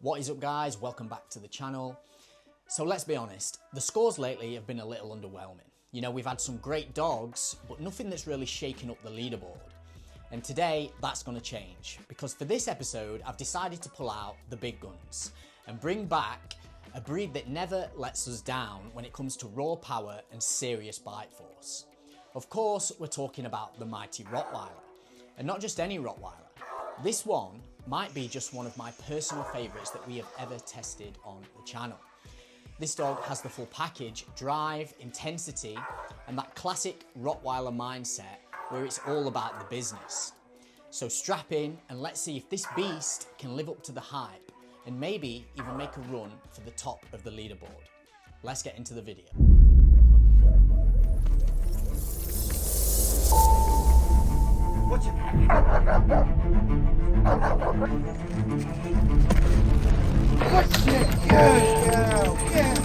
What is up guys, welcome back to the channel. So let's be honest, the scores lately have been a little underwhelming. You know, we've had some great dogs, but nothing that's really shaken up the leaderboard. And today, that's going to change, because for this episode, I've decided to pull out the big guns and bring back a breed that never lets us down when it comes to raw power and serious bite force. Of course, we're talking about the mighty Rottweiler, and not just any Rottweiler. This one might be just one of my personal favourites that we have ever tested on the channel. This dog has the full package: drive, intensity, and that classic Rottweiler mindset where it's all about the business. So strap in and let's see if this beast can live up to the hype and maybe even make a run for the top of the leaderboard. Let's get into the video. Watch it. Watch it. Good girl. Yeah.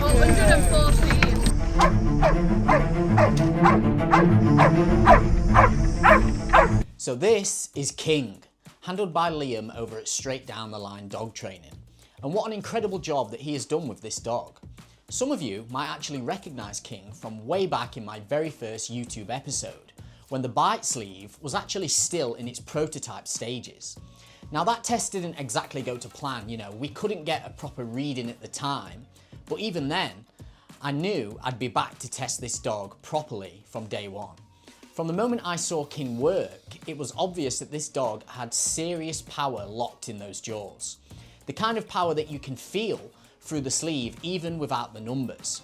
114. So this is King, handled by Liam over at Straight Down the Line Dog Training. And what an incredible job that he has done with this dog. Some of you might actually recognise King from way back in my very first YouTube episode, when the bite sleeve was actually still in its prototype stages. Now that test didn't exactly go to plan, you know, we couldn't get a proper reading at the time, but even then, I knew I'd be back to test this dog properly from day one. From the moment I saw King work, it was obvious that this dog had serious power locked in those jaws. The kind of power that you can feel through the sleeve even without the numbers.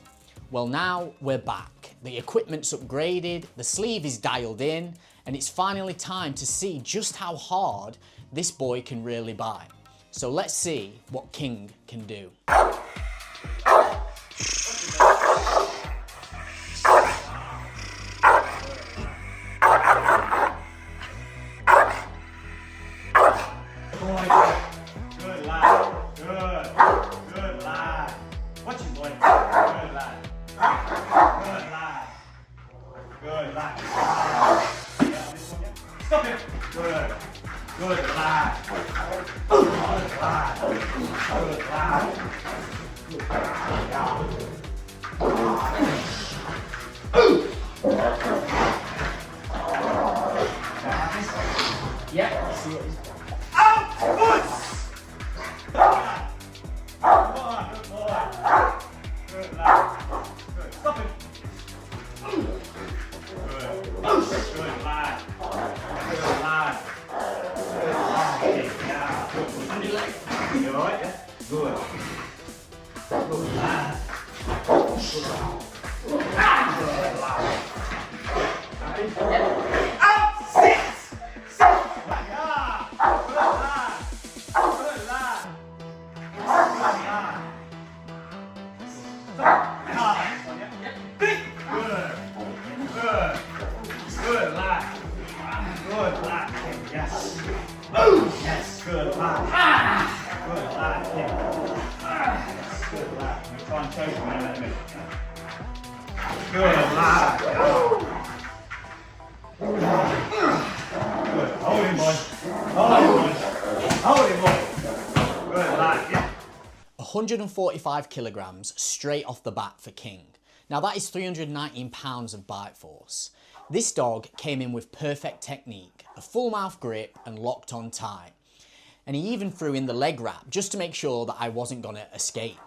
Well, now we're back. The equipment's upgraded, the sleeve is dialed in, and it's finally time to see just how hard this boy can really bite. So let's see what King can do. Good lad. Good lad. Watch it, boy. Good lad. Good lad. Good lad. Yeah, this one, yeah. Stop it. Good. Good lad. Good lad. Good lad. Yeah, see what he's Out! Good! Good lad. Good. Stop it. Good. Good lad. Good lad. Good lad. Yeah. Good. You alright? Yeah? Good. Good lad. Good lad. Out! Sit! Sit! Yeah. Good lad. Good lad. Good lad. Stop. Big. Good. Good. Good lad. Good lad. Yes. Yes. Good lad. Good lad. Yes. Good lad. I'm try and choke him in a minute. Good lad. Good. Hold him, boy. Hold him, boy. Hold him, boy. Good lad. Yeah. 145 kilograms straight off the bat for King. Now that is 319 pounds of bite force. This dog came in with perfect technique, a full mouth grip and locked on tie. And he even threw in the leg wrap just to make sure that I wasn't gonna escape.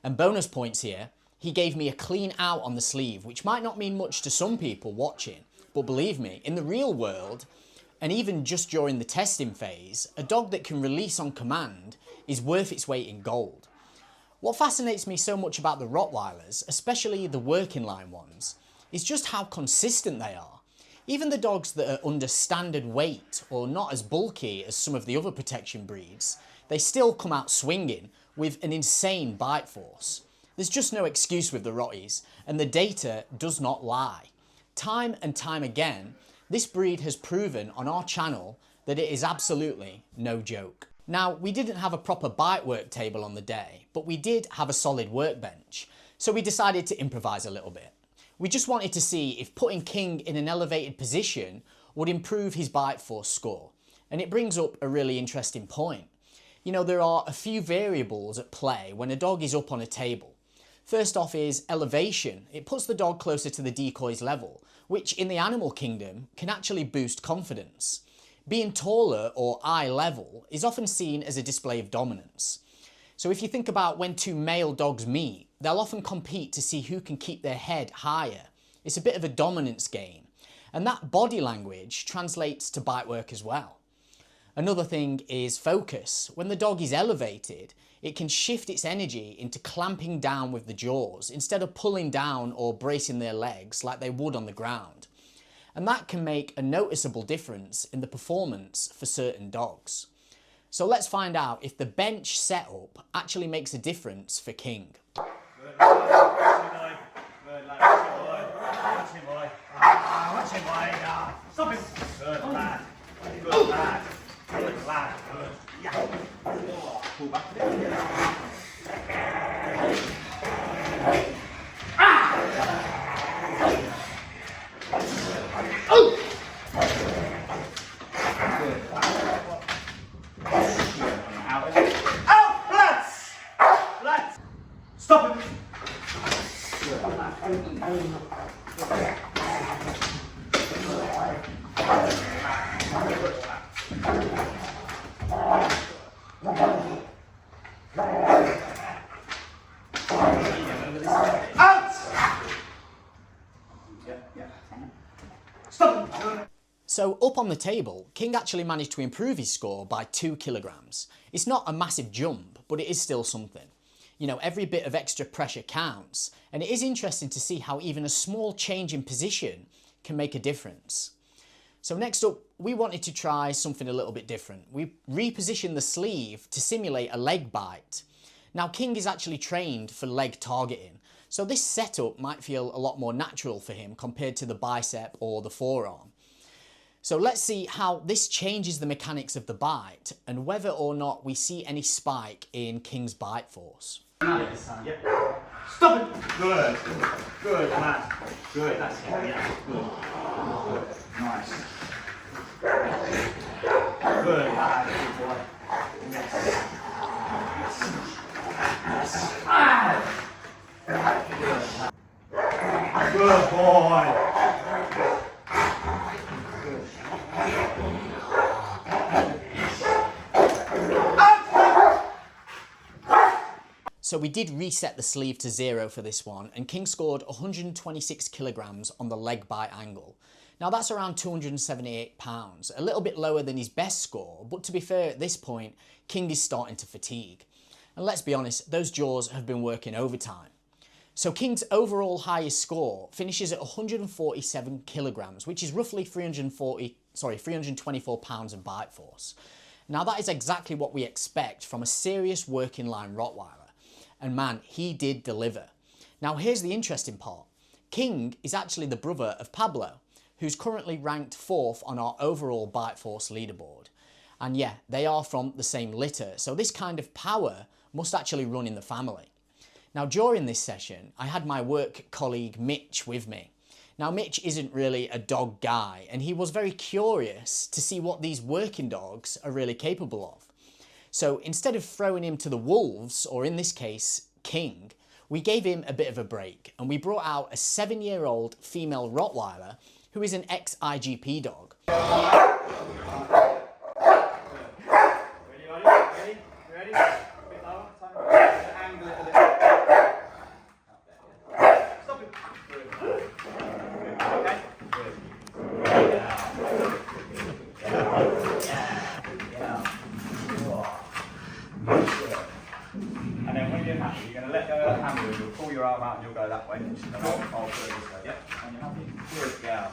And bonus points here, he gave me a clean out on the sleeve, which might not mean much to some people watching, but believe me, in the real world, and even just during the testing phase, a dog that can release on command is worth its weight in gold. What fascinates me so much about the Rottweilers, especially the working line ones, is just how consistent they are. Even the dogs that are under standard weight or not as bulky as some of the other protection breeds, they still come out swinging with an insane bite force. There's just no excuse with the Rotties, and the data does not lie. Time and time again, this breed has proven on our channel that it is absolutely no joke. Now, we didn't have a proper bite work table on the day, but we did have a solid workbench, so we decided to improvise a little bit. We just wanted to see if putting King in an elevated position would improve his bite force score. And it brings up a really interesting point. You know, there are a few variables at play when a dog is up on a table. First off is elevation. It puts the dog closer to the decoy's level, which in the animal kingdom can actually boost confidence. Being taller or eye level is often seen as a display of dominance. So if you think about when two male dogs meet, they'll often compete to see who can keep their head higher. It's a bit of a dominance game. And that body language translates to bite work as well. Another thing is focus. When the dog is elevated, it can shift its energy into clamping down with the jaws instead of pulling down or bracing their legs like they would on the ground. And that can make a noticeable difference in the performance for certain dogs. So let's find out if the bench setup actually makes a difference for King. Stop him. Good lad. Good lad. Good lad. Good. Yeah. Pull back. Oh! Out! Let's! Stop him! So up on the table, King actually managed to improve his score by 2 kilograms. It's not a massive jump, but it is still something. You know, every bit of extra pressure counts, and it is interesting to see how even a small change in position can make a difference. So next up, we wanted to try something a little bit different. We repositioned the sleeve to simulate a leg bite. Now King is actually trained for leg targeting, so this setup might feel a lot more natural for him compared to the bicep or the forearm. So let's see how this changes the mechanics of the bite and whether or not we see any spike in King's bite force. Stop it! Good. Good, lad. Good, that's it. Yeah, good. Good. Nice. Good, lad. Good boy. Yes. Yes. Ah! Good boy. So we did reset the sleeve to 0 for this one, and King scored 126 kilograms on the leg bite angle. Now that's around 278 pounds, a little bit lower than his best score, but to be fair at this point, King is starting to fatigue. And let's be honest, those jaws have been working overtime. So King's overall highest score finishes at 147 kilograms, which is roughly 324 pounds of bite force. Now that is exactly what we expect from a serious working line Rottweiler. And man, he did deliver. Now here's the interesting part. King is actually the brother of Pablo, who's currently ranked 4th on our overall Biteforce leaderboard. And yeah, they are from the same litter, so this kind of power must actually run in the family. Now during this session, I had my work colleague Mitch with me. Now Mitch isn't really a dog guy, and he was very curious to see what these working dogs are really capable of. So instead of throwing him to the wolves, or in this case, King, we gave him a bit of a break, and we brought out a 7-year-old female Rottweiler who is an ex-IGP dog. And then when you're happy, you're going to let go of that handle, you'll pull your arm out and you'll go that way. And I'll do it this way. Yep. And you're happy? Good girl.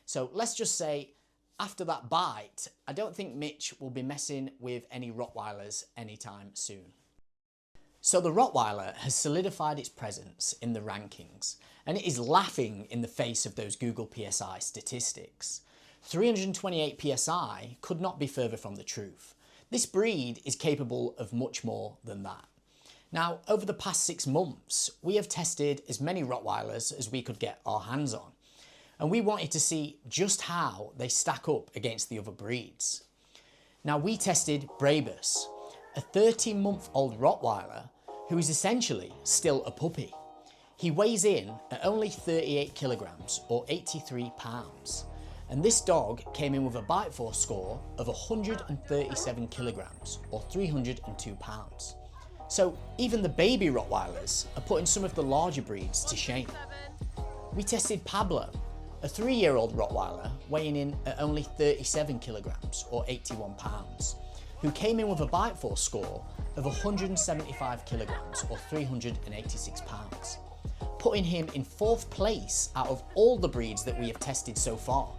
So let's just say, after that bite, I don't think Mitch will be messing with any Rottweilers anytime soon. So the Rottweiler has solidified its presence in the rankings, and it is laughing in the face of those Google PSI statistics. 328 PSI could not be further from the truth. This breed is capable of much more than that. Now, over the past 6 months, we have tested as many Rottweilers as we could get our hands on, and we wanted to see just how they stack up against the other breeds. Now, we tested Brabus, a 13-month-old Rottweiler who is essentially still a puppy. He weighs in at only 38 kilograms or 83 pounds. And this dog came in with a Biteforce score of 137 kilograms or 302 pounds. So even the baby Rottweilers are putting some of the larger breeds to shame. We tested Pablo, a 3-year-old Rottweiler weighing in at only 37 kilograms or 81 pounds, who came in with a Biteforce score of 175 kilograms or 386 pounds, putting him in 4th place out of all the breeds that we have tested so far,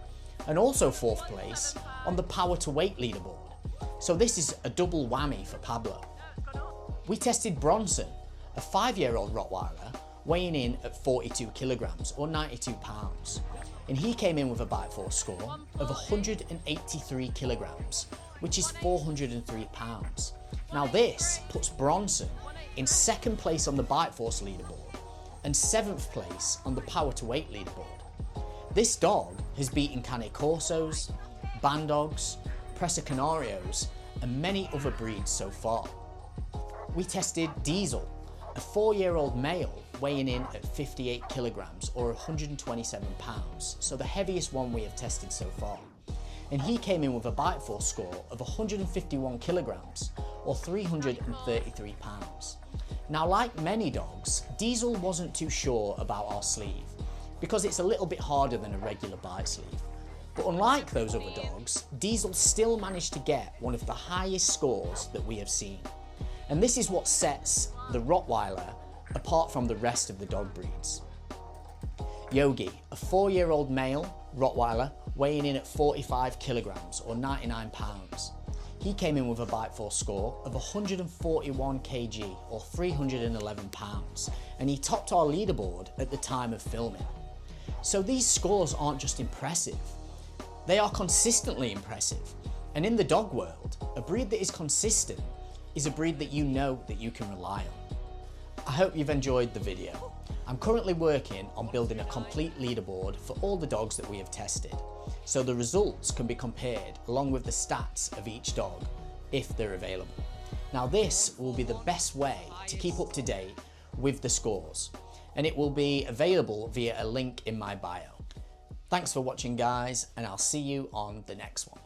and also 4th place on the power to weight leaderboard. So this is a double whammy for Pablo. We tested Bronson, a 5-year-old Rottweiler weighing in at 42 kilograms or 92 pounds, and he came in with a Biteforce score of 183 kilograms, which is 403 pounds. Now this puts Bronson in 2nd place on the Biteforce leaderboard and 7th place on the power to weight leaderboard. This dog has beaten Cane Corsos, Bandogs, Presa Canarios, and many other breeds so far. We tested Diesel, a 4-year-old male weighing in at 58 kilograms or 127 pounds, so the heaviest one we have tested so far. And he came in with a Biteforce score of 151 kilograms or 333 pounds. Now, like many dogs, Diesel wasn't too sure about our sleeve because it's a little bit harder than a regular bite sleeve. But unlike those other dogs, Diesel still managed to get one of the highest scores that we have seen. And this is what sets the Rottweiler apart from the rest of the dog breeds. Yogi, a 4-year-old male Rottweiler weighing in at 45 kilograms or 99 pounds. He came in with a Biteforce score of 141 kg or 311 pounds, and he topped our leaderboard at the time of filming. So these scores aren't just impressive, they are consistently impressive. And in the dog world, a breed that is consistent is a breed that you know that you can rely on. I hope you've enjoyed the video. I'm currently working on building a complete leaderboard for all the dogs that we have tested, so the results can be compared along with the stats of each dog, if they're available. Now this will be the best way to keep up to date with the scores, and it will be available via a link in my bio. Thanks for watching, guys, and I'll see you on the next one.